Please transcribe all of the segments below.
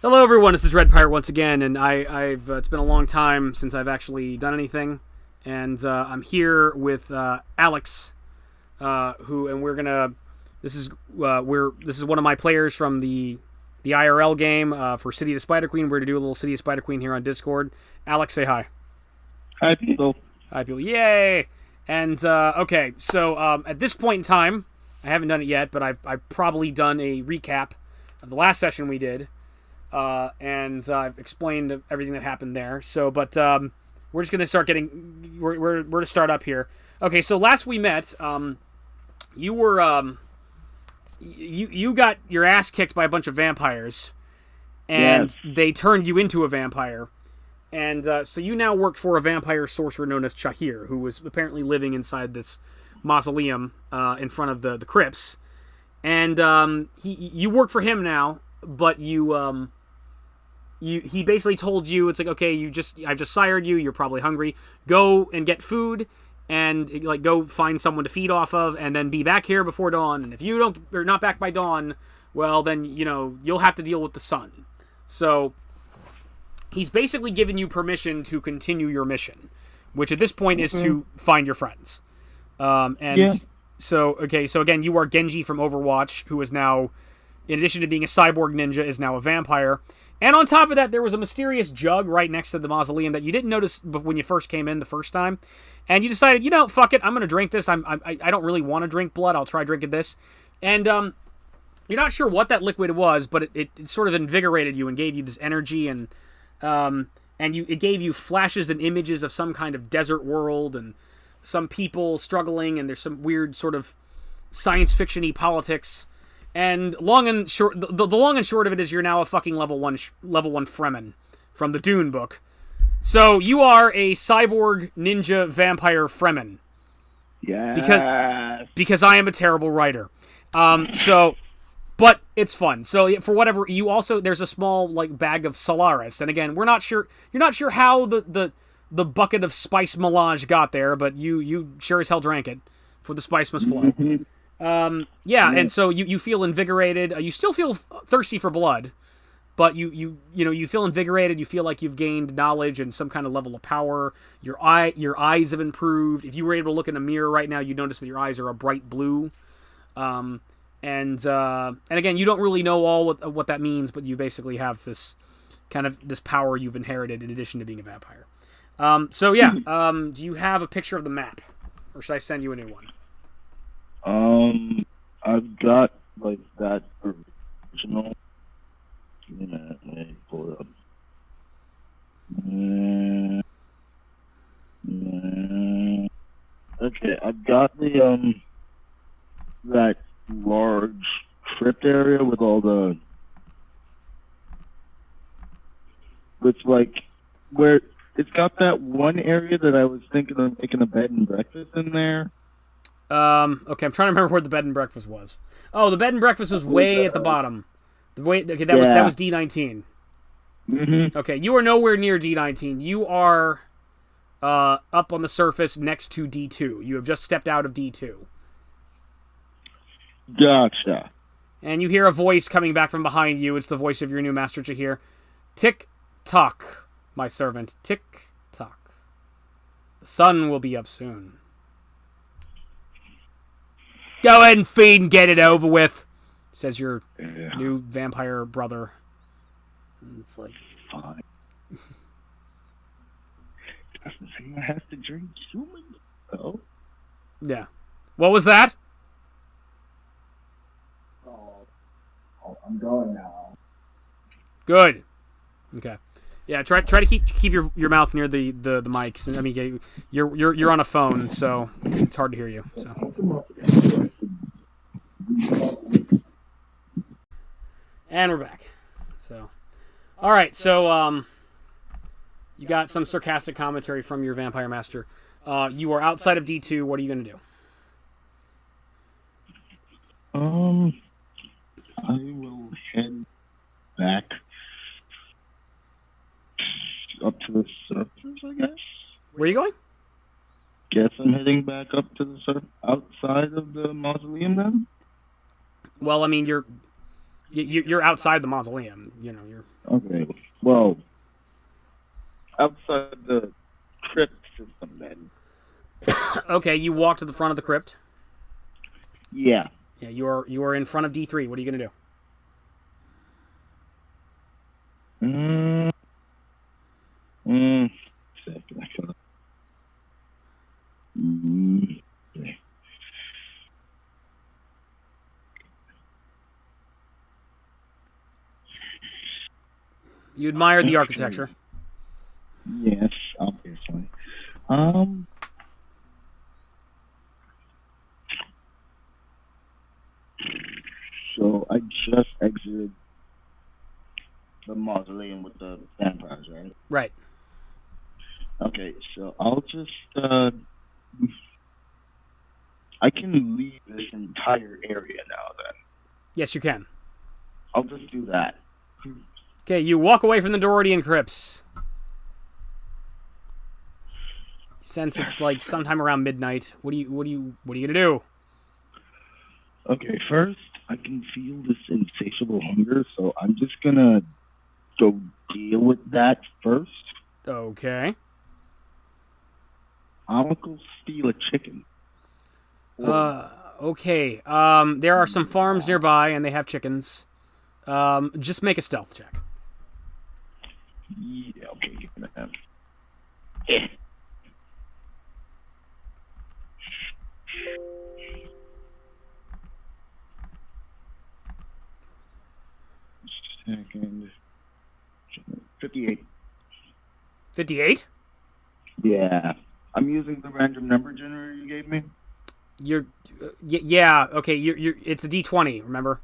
Hello, everyone. This is Red Pirate once again, and I've it's been a long time since I've actually done anything, and I'm here with Alex, and we're gonna. This is one of my players from the IRL game for City of the Spider Queen. We're gonna do a little City of Spider Queen here on Discord. Alex, say hi. Hi, people. Hi, people. Yay! And okay, so at this point in time, I haven't done it yet, but I've probably done a recap of the last session we did. And I've explained everything that happened there. So, but we're just gonna start getting. We're to start up here. Okay, so last we met, you were you got your ass kicked by a bunch of vampires, and Yes. they turned you into a vampire. And so you now work for a vampire sorcerer known as Chahir, who was apparently living inside this mausoleum in front of the crypts. And you work for him now, but he basically told you, it's like, okay, I've just sired you, you're probably hungry, go and get food, and like go find someone to feed off of, and then be back here before dawn. And if you don't are not back by dawn, well, then you'll have to deal with the sun. So he's basically given you permission to continue your mission, which at this point is to find your friends. And Yeah. so okay, so again, you are Genji from Overwatch, who is now, in addition to being a cyborg ninja, is now a vampire. And on top of that, there was a mysterious jug right next to the mausoleum that you didn't notice when you first came in the first time. And you decided, fuck it, I'm going to drink this. I don't really want to drink blood. I'll try drinking this. And you're not sure what that liquid was, but it sort of invigorated you and gave you this energy, and it gave you flashes and images of some kind of desert world and some people struggling, and there's some weird sort of science fiction-y politics. And long and short, the long and short of it is you're now a fucking level one Fremen from the Dune book. So you are a cyborg ninja vampire Fremen Yes. because I am a terrible writer. But it's fun. So for whatever, you also, there's a small like bag of Solaris, and again, we're not sure. You're not sure how the bucket of spice melange got there, but you sure as hell drank it, for the spice must flow. Yeah, and so you feel invigorated. You still feel thirsty for blood, but you feel invigorated. You feel like you've gained knowledge and some kind of level of power. Your eyes have improved. If you were able to look in a mirror right now, you'd notice that your eyes are a bright blue. And again, you don't really know all what that means, but you basically have this kind of this power you've inherited in addition to being a vampire. So yeah, do you have a picture of the map, or should I send you a new one? I've got like that original. Give me a minute, let me pull it up. Okay, I've got the that large crypt area with all the, with like where it's got that one area that I was thinking of making a bed and breakfast in there. Okay, I'm trying to remember where the bed and breakfast was. Oh, the bed and breakfast was way at the bottom. Okay, that was D19. Okay, you are nowhere near D19. You are up on the surface next to D2. You have just stepped out of D2. Gotcha. And you hear a voice coming back from behind you. It's the voice of your new master Chahir. Tick tock, my servant. Tick tock. The sun will be up soon. Go ahead and feed and get it over with, says your new vampire brother. And it's like, Fine. Doesn't say I have to drink human. Oh. yeah. What was that? Oh, I'm going now. Good. Okay. Yeah, try to keep your mouth near the mics. I mean, you're on a phone, so it's hard to hear you. So. And we're back. So, all right. So, you got some sarcastic commentary from your vampire master. You are outside of D2. What are you going to do? I will head back up to the surface, I guess. Where are you going? Guess I'm heading back up to the outside of the mausoleum then. Well, I mean, You're outside the mausoleum. You know, you're... Okay. Well, outside the crypt system, then. Okay, you walk to the front of the crypt. Yeah. Yeah, you are in front of D3. What are you going to do? Second, I feel okay. You admire the architecture. Yes, obviously. So I just exited the mausoleum with the vampires, right? Right. Okay, so I'll just I can leave this entire area now then. Yes, you can. I'll just do that. Okay, you walk away from the Dorodian crypts. Since it's like sometime around midnight, what are you gonna do? Okay, first I can feel this insatiable hunger, so I'm just gonna go deal with that first. Okay. I'll go steal a chicken. Okay. There are some farms nearby, and they have chickens. Just make a stealth check. Yeah, okay, give me that. Second. 58. 58? Yeah. I'm using the random number generator you gave me. Yeah, okay, you're it's a D20, remember?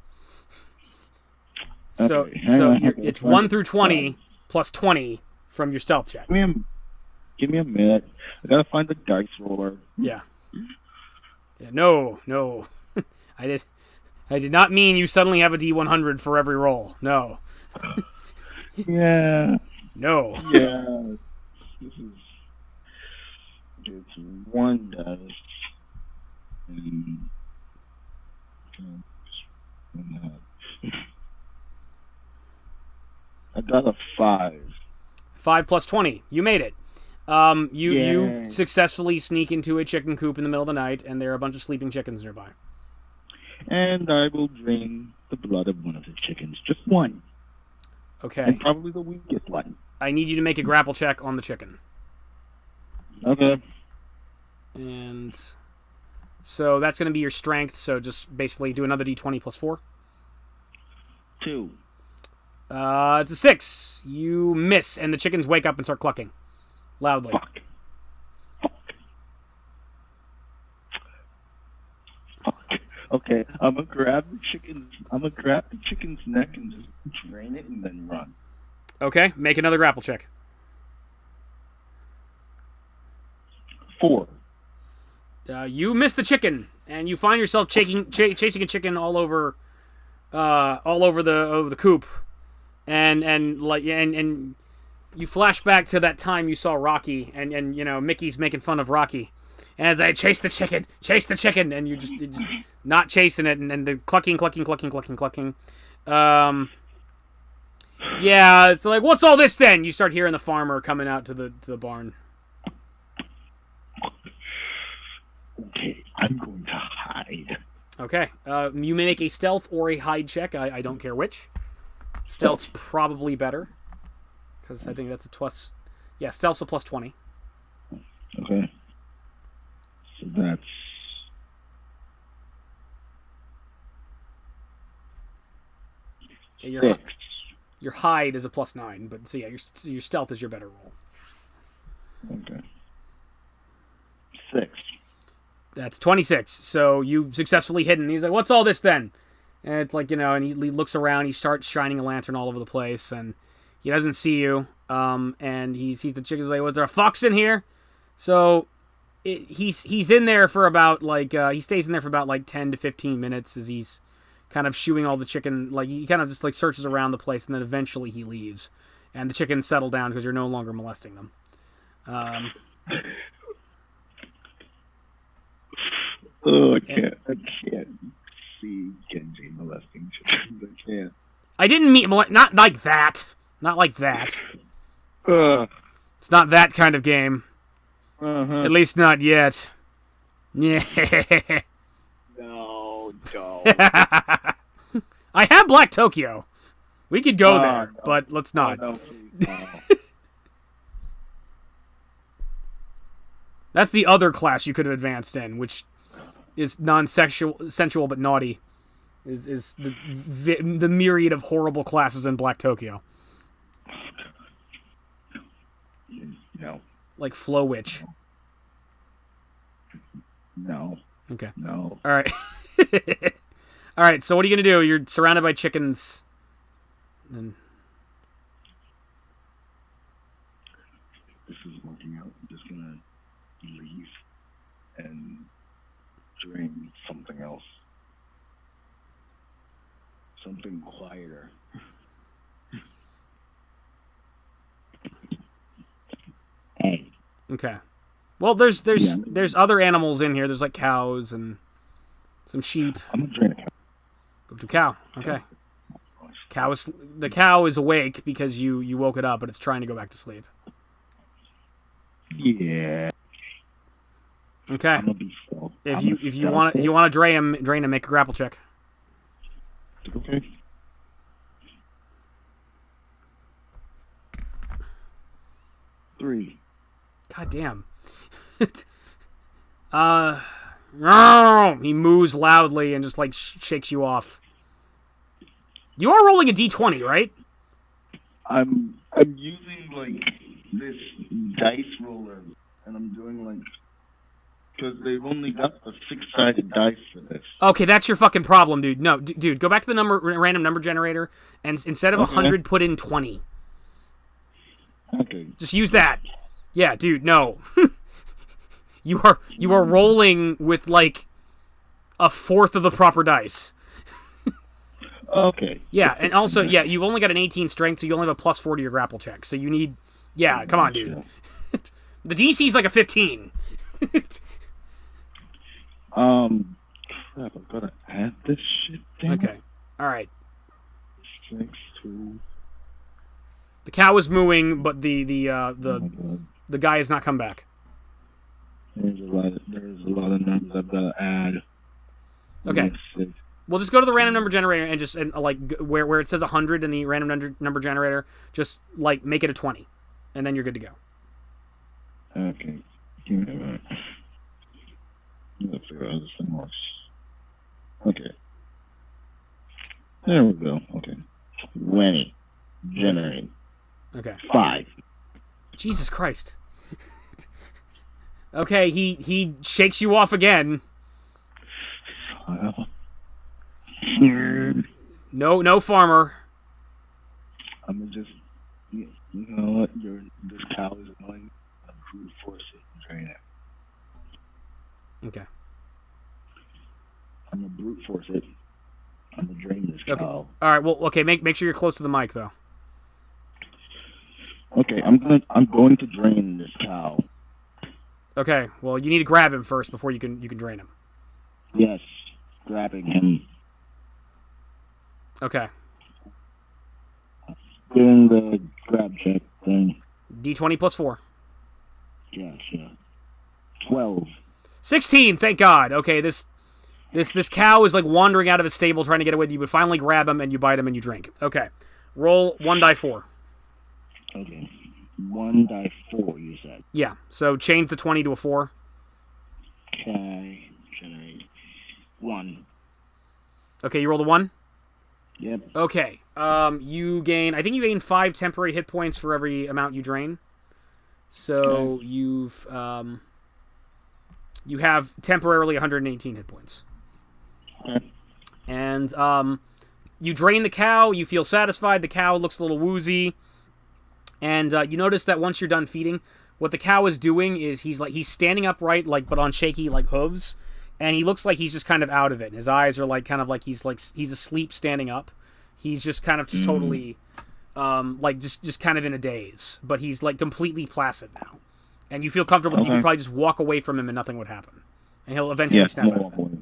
So Okay, hang on, it's 1 through 20 plus 20 from your stealth check. Give me a minute. I gotta find the dice roller. Yeah. No. I did not mean you suddenly have a D100 for every roll. No. Yeah. No. Yeah. It's one dice. I got a 5. 5 plus 20. You made it. You successfully sneak into a chicken coop in the middle of the night, and there are a bunch of sleeping chickens nearby. And I will drain the blood of one of the chickens. Just one. Okay. And probably the weakest one. I need you to make a grapple check on the chicken. Okay. And so that's going to be your strength, so just basically do another D20 plus 4. 2. It's a 6. You miss, and the chickens wake up and start clucking loudly. Fuck. Okay, I'm gonna grab the chicken's neck and just drain it and then run. Okay, make another grapple check. 4. You miss the chicken, and you find yourself chasing a chicken all over the coop, and you flash back to that time you saw Rocky, and you know Mickey's making fun of Rocky, and as I chase the chicken, and you're just not chasing it, and the clucking. Yeah, it's like, what's all this then? You start hearing the farmer coming out to the barn. Okay, I'm going to hide. Okay, you may make a stealth or a hide check. I don't care which. Stealth's probably better, because I think that's a plus. Yeah, stealth's a plus 20. Okay. So that's... Yeah, your hide is a plus 9, but so yeah, your stealth is your better roll. Okay. 6. That's 26. So you successfully hidden. He's like, "What's all this then?" And it's like, you know, and he looks around. He starts shining a lantern all over the place, and he doesn't see you. And he sees the chickens. Like, was there a fox in here? So he's in there for about he stays in there for about 10 to 15 minutes as he's kind of shooing all the chicken. Like he kind of just searches around the place, and then eventually he leaves, and the chickens settle down because you're no longer molesting them. Oh, I can't see Genji molesting chickens. I can't. I didn't mean not like that. Not like that. It's not that kind of game. At least not yet. Yeah. No, don't. I have Black Tokyo. We could go there, no. but let's not. No, please, no. That's the other class you could have advanced in, which is sensual but naughty. Is the myriad of horrible classes in Black Tokyo. No. Like Flow Witch. No. Okay. No. All right. All right, so what are you going to do? You're surrounded by chickens. And... This is working out. I'm just going to leave and drain something else. Something quieter. Hey. Okay. Well, there's other animals in here. There's like cows and some sheep. I'm gonna drain a cow. Go to cow. Okay. The cow is awake because you woke it up, but it's trying to go back to sleep. Yeah. Okay. I'm gonna be slow. If you want to drain him, make a grapple check. Okay. Three. God damn. He moos loudly and just like shakes you off. You are rolling a d20, right? I'm using like this dice roller, and I'm doing like because they've only got the 6-sided dice for this. Okay, that's your fucking problem, dude. No, dude, go back to the random number generator, and instead of 100, put in 20. Okay. Just use that. Yeah, dude, no. You are rolling with like a fourth of the proper dice. Okay. Yeah, and also, yeah, you've only got an 18 strength, so you only have a plus 4 to your grapple check. So you need, yeah, come on, dude. The DC's like a 15. Crap, I've got to add this shit down. Okay, all right. 6 to... The cow is mooing, but the guy has not come back. There's a lot of numbers I've got to add. Okay. We'll just go to the random number generator and just where it says 100 in the random number generator, just like make it a 20, and then you're good to go. Okay. Give me a minute. Let's figure out how this thing works. Okay. There we go. Okay. 20. Generate. Okay. 5. Jesus Christ. Okay, he shakes you off again. No farmer. I'm gonna just, you know what? This cow is annoying. I'm brute force it and drain it. Okay. I'm gonna brute force it. I'm gonna drain this cow. Okay. All right. Well, okay. Make sure you're close to the mic though. Okay, I'm going to drain this cow. Okay. Well, you need to grab him first before you can drain him. Yes, grabbing him. Okay. Doing the grab check thing. D20 plus 4. Gotcha. 12. 16. Thank God. Okay. This cow is like wandering out of his stable trying to get away with you, but finally grab him and you bite him and you drink. Okay. Roll 1 die 4. Okay. 1 die 4, you said. Yeah. So change the 20 to a 4. Okay. Generate 1. Okay. You rolled a 1. Yep. Okay. You gain 5 temporary hit points for every amount you drain. So Okay. you have temporarily 118 hit points. Okay. And you drain the cow. You feel satisfied. The cow looks a little woozy. And you notice that once you're done feeding, what the cow is doing is he's standing upright, but on shaky hooves, and he looks like he's just kind of out of it. His eyes are he's asleep standing up. He's just kind of just totally just kind of in a daze, but he's completely placid now. And you feel comfortable that you can probably just walk away from him and nothing would happen. And he'll eventually snap out of it. Away.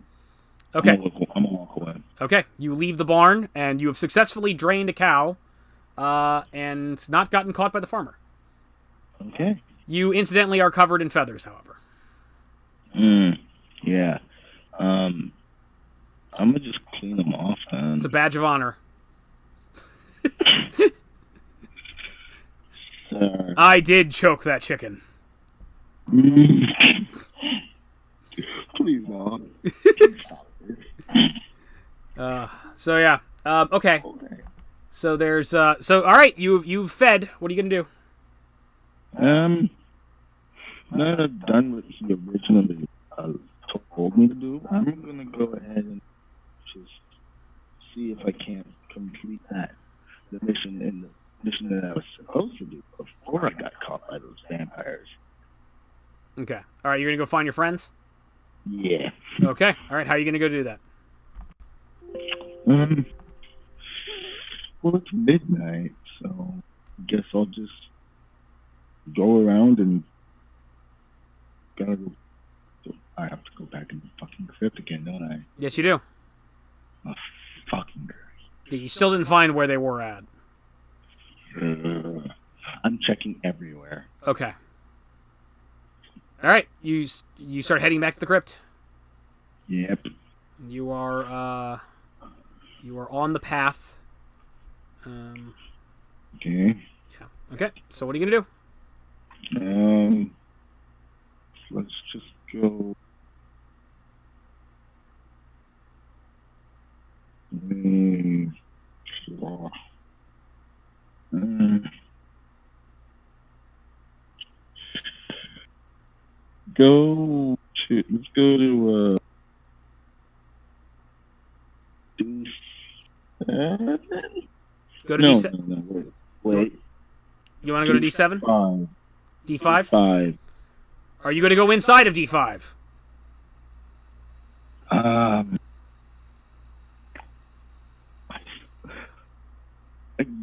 Okay. I'm gonna walk away. Okay, you leave the barn, and you have successfully drained a cow, and not gotten caught by the farmer. Okay. You incidentally are covered in feathers, however. Yeah. I'm gonna just clean them off then. It's a badge of honor. I did choke that chicken. Please not. So yeah. Okay. So there's all right. You've fed. What are you gonna do? Now that I've done what he originally told me to do, I'm gonna go ahead and just see if I can't complete the mission that I was supposed to do before I got caught by those vampires. Okay. All right. You're gonna go find your friends. Yeah. Okay. All right. How are you gonna go do that? Well, it's midnight, so I guess I'll just go around and I have to go back in the fucking crypt again, don't I? Yes, you do. Oh, fucking Christ. You still didn't find where they were at. I'm checking everywhere. Okay. All right. You start heading back to the crypt. Yep. You are on the path. Okay. Yeah. Okay. So what are you gonna do? Let's just go. Let's go to D7. Go to No, D7. no, wait. You want to go to D7? 5. D5? 5. Are you going to go inside of D5? I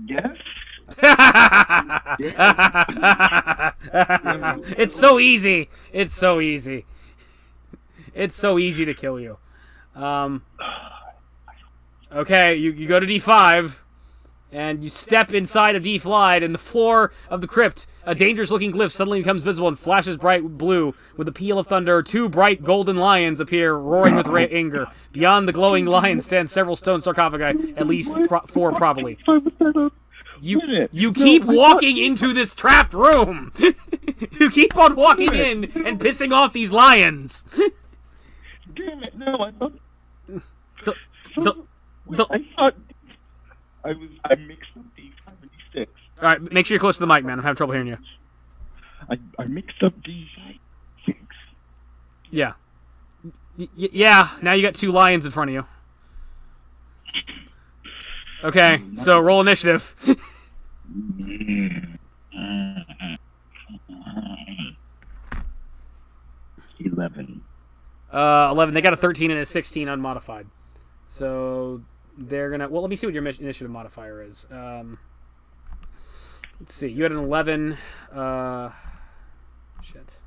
guess. It's so easy. It's so easy. It's so easy to kill you. Okay, you go to D5, and you step inside of D-Flied, and the floor of the crypt, a dangerous-looking glyph suddenly becomes visible and flashes bright blue. With a peal of thunder, 2 bright golden lions appear, roaring with anger. Beyond the glowing lions stand several stone sarcophagi, at least 4 probably. You keep walking into this trapped room! You keep on walking in and pissing off these lions! Damn it, no, I thought... I thought... I mixed up D5 and D6. Alright, make sure you're close to the mic, man. I'm having trouble hearing you. I mixed up D5 6. Yeah. Yeah, now you got 2 lions in front of you. Okay, so roll initiative. 11. 11. They got a 13 and a 16 unmodified. So they're gonna. Well, let me see what your initiative modifier is. Let's see. You had an 11. Shit.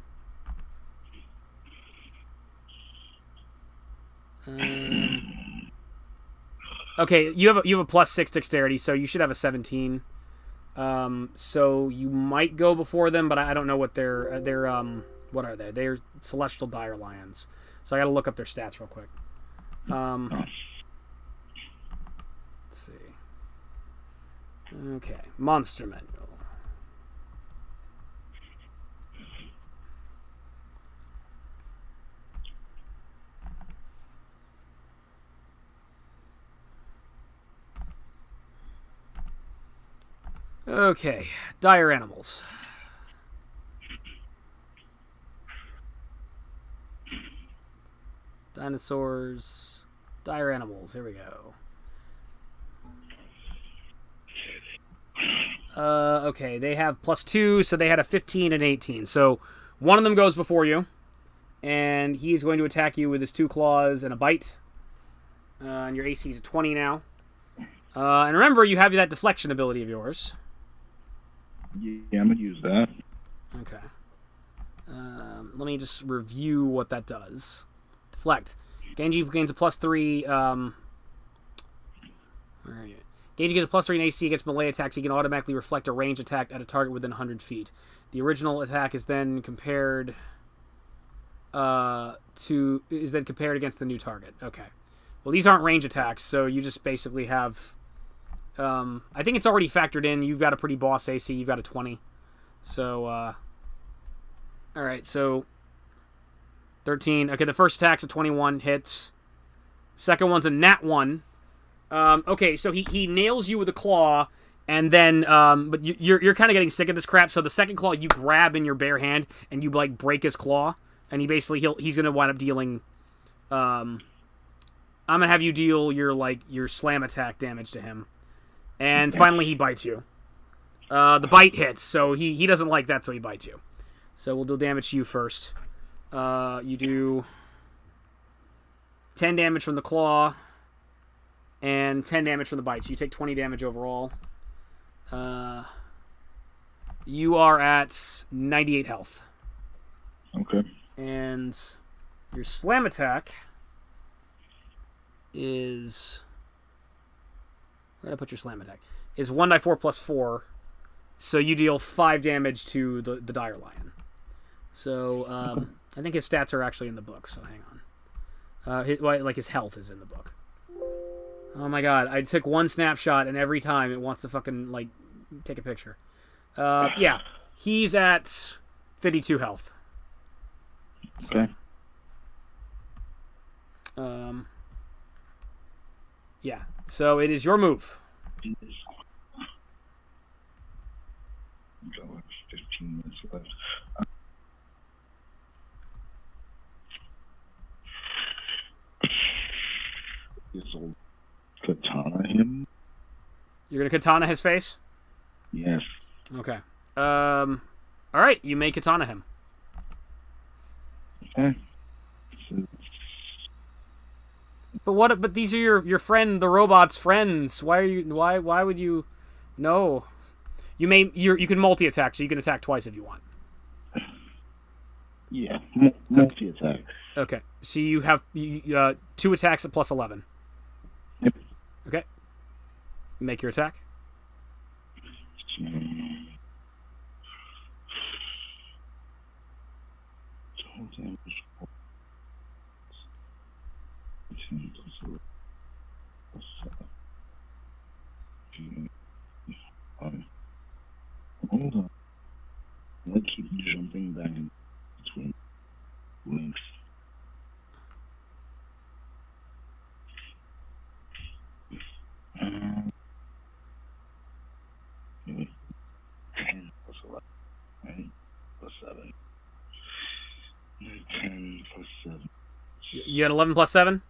Okay, you have a +6 dexterity, so you should have a 17. So you might go before them, but I don't know what they're what are they? They're celestial dire lions. So I got to look up their stats real quick. Let's see. Okay, monster manual. Okay, dire animals. Dinosaurs, dire animals. Here we go. Okay, they have +2, so they had a 15 and 18. So one of them goes before you, and he's going to attack you with his 2 claws and a bite. And your AC is 20 now. And remember, you have that deflection ability of yours. Yeah, I'm going to use that. Okay. Let me just review what that does. Deflect. Genji gains a +3 Where are you? Genji gets a +3 in AC against melee attacks. He can automatically reflect a range attack at a target within 100 feet. The original attack is then compared against the new target. Okay. Well, these aren't range attacks, so you just basically have. I think it's already factored in. You've got a pretty boss AC. You've got a 20. So, all right. So, 13. Okay, the first attack's a 21, hits. Second one's a nat 1. Okay, so he nails you with a claw, and then but you're kind of getting sick of this crap. So the second claw you grab in your bare hand and you like break his claw, and he's gonna wind up dealing. I'm gonna have you deal your slam attack damage to him, and finally he bites you. The bite hits, so he doesn't like that, so he bites you. So we'll do damage to you first. You do 10 damage from the claw. And 10 damage from the bite. So you take 20 damage overall. You are at 98 health. Okay. And your slam attack is... Where did I put your slam attack? Is 1d4 plus 4. So you deal 5 damage to the dire lion. So I think his stats are actually in the book, so hang on. His health is in the book. Oh my god, I took one snapshot and every time it wants to fucking, take a picture. Yeah, he's at 52 health. Okay. Yeah, so it is your move. Got 15 minutes left. This old katana him. You're gonna katana his face? Yes. Okay. All right, you may katana him. Okay. But these are your friend, the robot's friends. Why would you? No. You can multi-attack, so you can attack twice if you want. Yeah, multi-attack. Okay, so you have 2 attacks at +11. Yep. Okay. Make your attack. Hold on. I keep jumping back in between links. Anyway, 10 plus 11, right? Plus 7. 10 plus 7. You had 11 plus 7?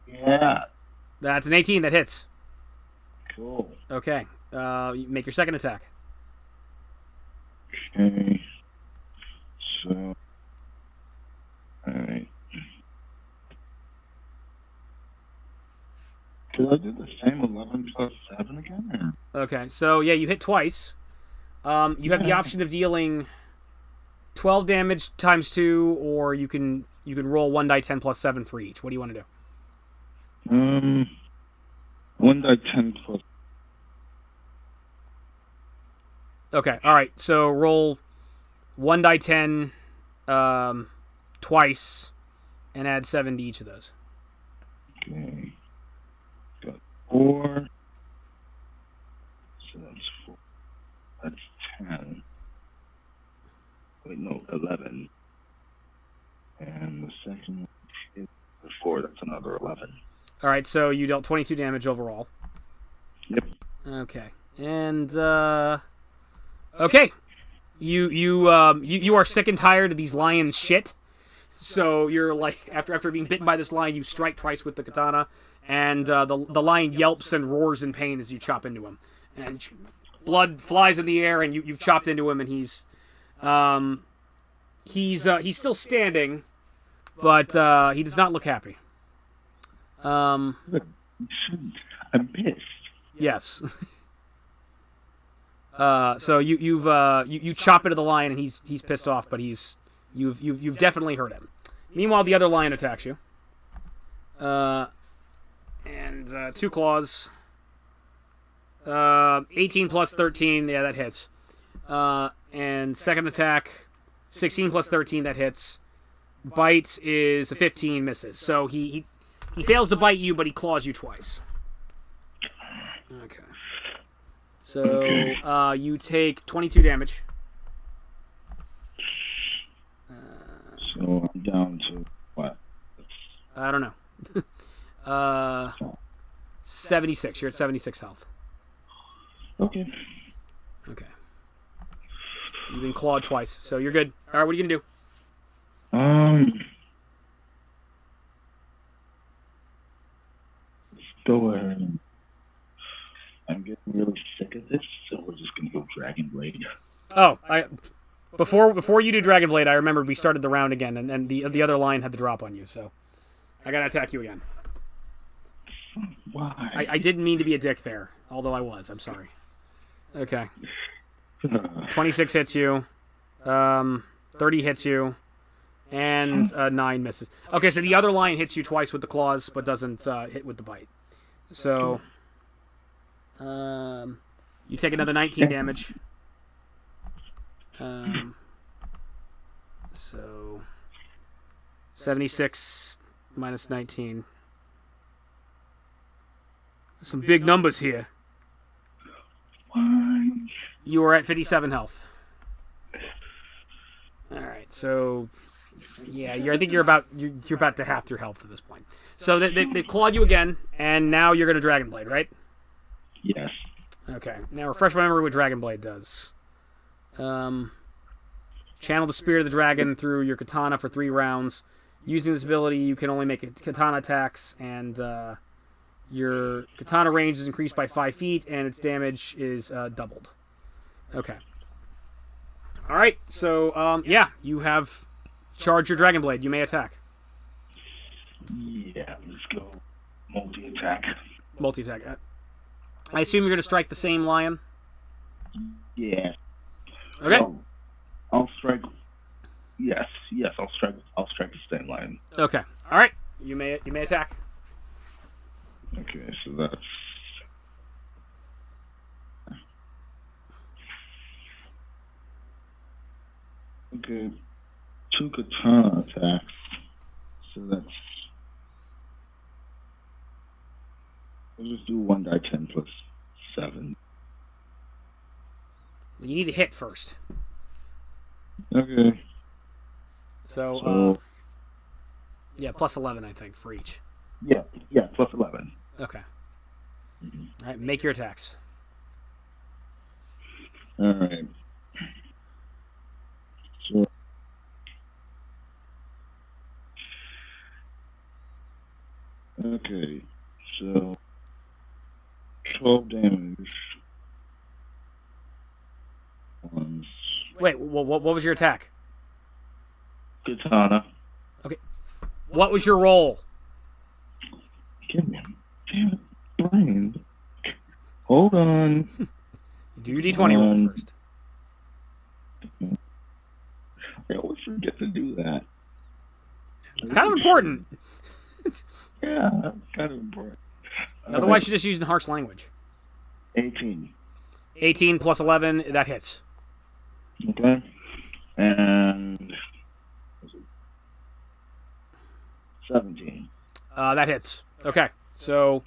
Yeah. That's an 18 that hits. Cool. Okay. You make your second attack. Okay. So, alright. Could I do the same 11 plus 7 again? Or? Okay, so yeah, you hit twice. You have the option of dealing 12 damage times 2, or you can roll 1d10 plus 7 for each. What do you want to do? 1d10 plus. Okay, alright, so roll 1d10 twice and add 7 to each of those. Okay. Got 4. So that's 4. That's 10. Wait, no, 11. And the second one is 4. That's another 11. Alright, so you dealt 22 damage overall. Yep. Okay. And, okay. You are sick and tired of these lions shit. So you're like, after being bitten by this lion, you strike twice with the katana, and the lion yelps and roars in pain as you chop into him. And blood flies in the air, and you've chopped into him, and he's still standing, but he does not look happy. I'm pissed. Yes. So you chop into the lion, and he's pissed off, but you've definitely hurt him. Meanwhile, the other lion attacks you. And 2 claws. 18 plus 13, yeah, that hits. And second attack, 16 plus 13, that hits. Bite is a 15, misses. So he fails to bite you, but he claws you twice. Okay. So you take 22 damage. So I'm down to what? I don't know. 76. You're at 76 health. Okay. Okay. You've been clawed twice, so you're good. All right, what are you gonna do? Let's go ahead. I'm getting really sick of this, so we're just gonna go Dragon Blade. Oh, before you do Dragon Blade, I remembered we started the round again, and the other line had the drop on you, so I gotta attack you again. Why? I didn't mean to be a dick there, although I was. I'm sorry. Okay. 26 hits you. 30 hits you. And 9 misses. Okay, so the other line hits you twice with the claws, but doesn't hit with the bite. So, you take another 19 damage. So, 76 minus 19. Some big numbers here. Why? You are at 57 health. All right, so yeah, I think you're about to half your health at this point. So they clawed you again, and now you're gonna Dragon Blade, right? Yes. Okay. Now refresh my memory what Dragon Blade does. Channel the spirit of the dragon through your katana for 3 rounds. Using this ability, you can only make katana attacks, and your katana range is increased by 5 feet, and its damage is doubled. Okay. All right. So yeah, you have charged your Dragon Blade. You may attack. Yeah, let's go. Multi-attack. Multi-attack. I assume you're going to strike the same lion? Yeah. Okay. So, I'll strike. Yes, I'll strike the same lion. Okay. All right. You may attack. Okay, so that's. Okay, 2 katana attacks. So that's. We'll just do 1d10 plus 7. You need to hit first. Okay. So yeah, plus 11, I think, for each. Yeah, plus 11. Okay. All right, make your attacks. All right. So. Okay, so 12 damage. Once. Wait, what was your attack? Katana. Okay. What was your roll? Damn it, Brian. Hold on. Do your D20 roll first. I always forget to do that. It's kind of important. Yeah, that's kind of important. Otherwise, you're just using harsh language. 18. 18 plus 11, that hits. Okay. And 17. That hits. Okay. So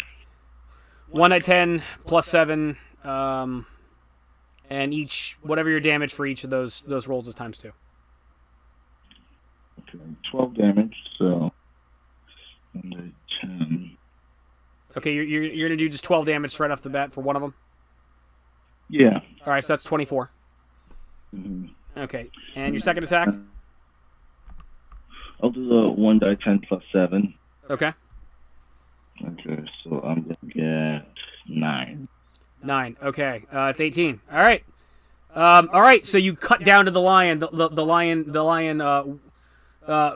1d10 plus 7, and each whatever your damage for each of those rolls is times 2. Okay, 12 damage. So 1d10. Okay, you're gonna do just 12 damage right off the bat for one of them. Yeah. All right, so that's 24. Mm-hmm. Okay, and your second attack? I'll do the 1d10 plus 7. Okay. Okay, so I'm gonna get 9. 9. Okay, it's 18. All right. All right. So you cut down to the lion. The lion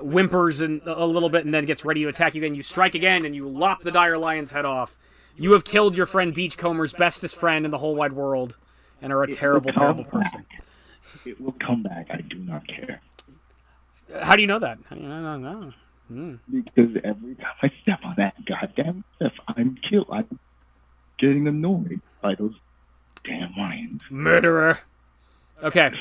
whimpers a little bit and then gets ready to attack you again. You strike again and you lop the dire lion's head off. You have killed your friend Beachcomber's bestest friend in the whole wide world, and are a terrible person. It will come back. I do not care. How do you know that? I don't know. Because every time I step on that goddamn cliff, I'm killed. I'm getting annoyed by those damn lions. Murderer. Okay.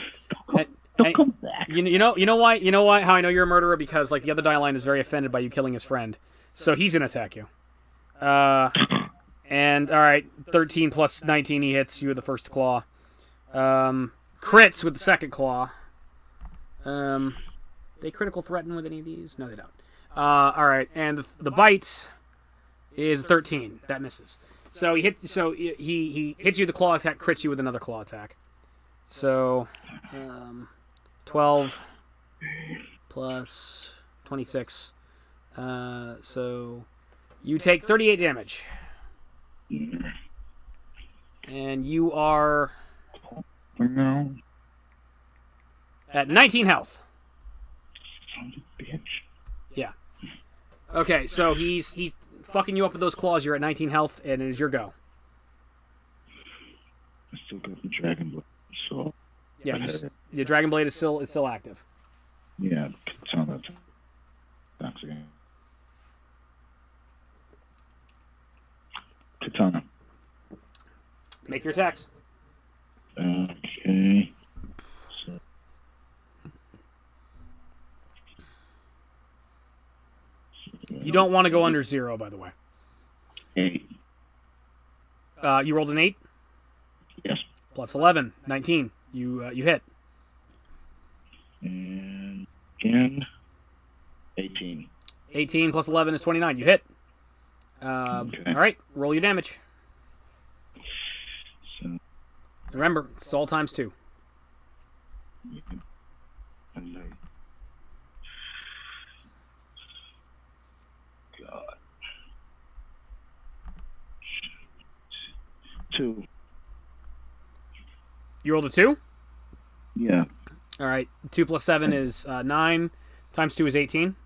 Don't come back. You know why? How I know you're a murderer? Because like the other Dialine is very offended by you killing his friend, so he's gonna attack you. And all right, 13 plus 19, he hits you with the first claw. Crits with the second claw. They critical threaten with any of these? No, they don't. All right, and the bite is 13. That misses. So he hits you with the claw attack, crits you with another claw attack. So 12 plus 26. So you take 38 damage. And you are No. at 19 health. Son of a bitch. Yeah. Okay, so he's fucking you up with those claws. You're at 19 health, and it is your go. I still got the dragon blood. So Yeah, the Dragon Blade is still active. yeah, katana. Thanks again. Katana. Make your attacks. Okay. So, You don't want to go under 0, by the way. 8. You rolled an 8 Yes. plus 11, 19. You hit. And again, 18. 18 plus 11 is 29. You hit. Okay. All right, roll your damage. So, Remember, it's all times 2. and then, God. 2. You rolled a 2? Yeah. All right, 2 plus 7 is 9. Times 2 is 18.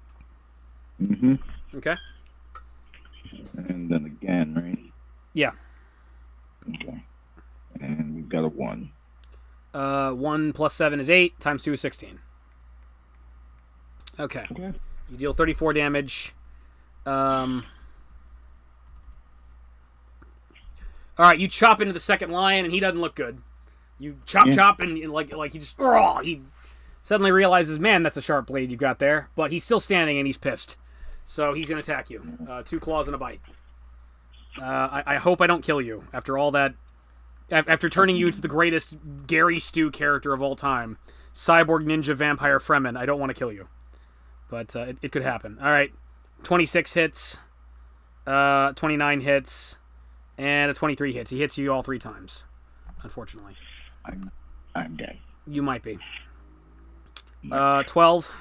Mm-hmm. Okay. And then again, right? Yeah. Okay. And we've got a 1. 1 plus 7 is 8. Times 2 is 16. Okay. Okay. You deal 34 damage. All right, you chop into the second lion, and he doesn't look good. You chop, and like he just he suddenly realizes, man, that's a sharp blade you've got there. But he's still standing, and he's pissed. So he's gonna attack you. 2 claws and a bite. I hope I don't kill you after all that. After turning you into the greatest Gary Stu character of all time, cyborg ninja vampire Fremen, I don't want to kill you, but it could happen. All right, 26 hits, 29 hits, and a 23 hits. He hits you all 3 times, unfortunately. I'm dead. You might be. 12.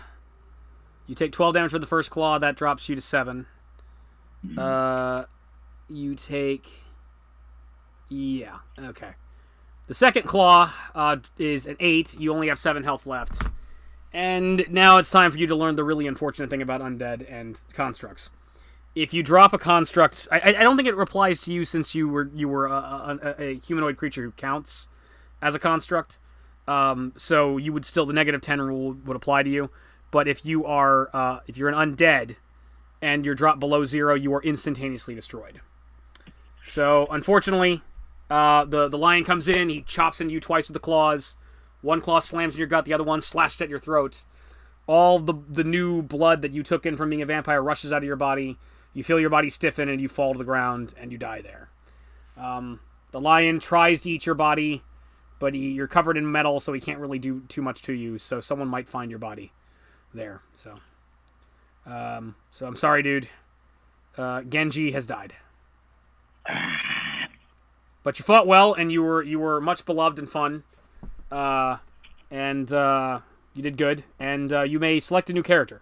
You take 12 damage for the first claw. That drops you to 7. You take... Yeah, okay. The second claw is an 8. You only have 7 health left. And now it's time for you to learn the really unfortunate thing about undead and constructs. If you drop a construct... I don't think it applies to you since you were a humanoid creature who counts as a construct. So you would still... The negative 10 rule would apply to you. But if you are... if you're an undead and you're dropped below 0, you are instantaneously destroyed. So, unfortunately... the lion comes in, he chops into you twice with the claws. One claw slams in your gut, the other one slashed at your throat. All the new blood that you took in from being a vampire rushes out of your body. You feel your body stiffen and you fall to the ground and you die there. The lion tries to eat your body, but you're covered in metal, so he can't really do too much to you. So someone might find your body there. So I'm sorry, dude. Genji has died. But you fought well, and you were much beloved and fun, and you did good. And you may select a new character.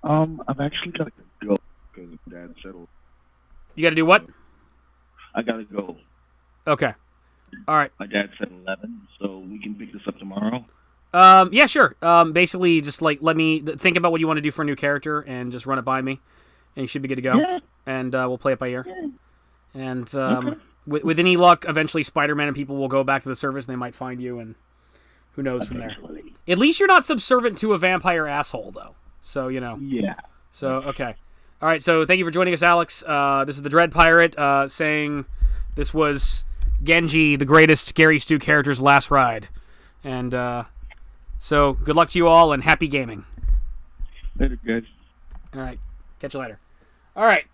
I've actually got to go because Dad settled. You got to do what? I got to go. Okay. All right. My dad said 11, so we can pick this up tomorrow. Yeah, sure. Basically, just like let me think about what you want to do for a new character and just run it by me, and you should be good to go. Yeah. And we'll play it by ear. And Okay. with any luck, eventually Spider-Man and people will go back to the surface and they might find you, and who knows from there. Eventually. At least you're not subservient to a vampire asshole, though. So, Yeah. So, okay. All right, so thank you for joining us, Alex. This is the Dread Pirate saying this was Genji, the greatest Scary Stu character's last ride. And so good luck to you all, and happy gaming. Later, guys. All right. Catch you later. All right.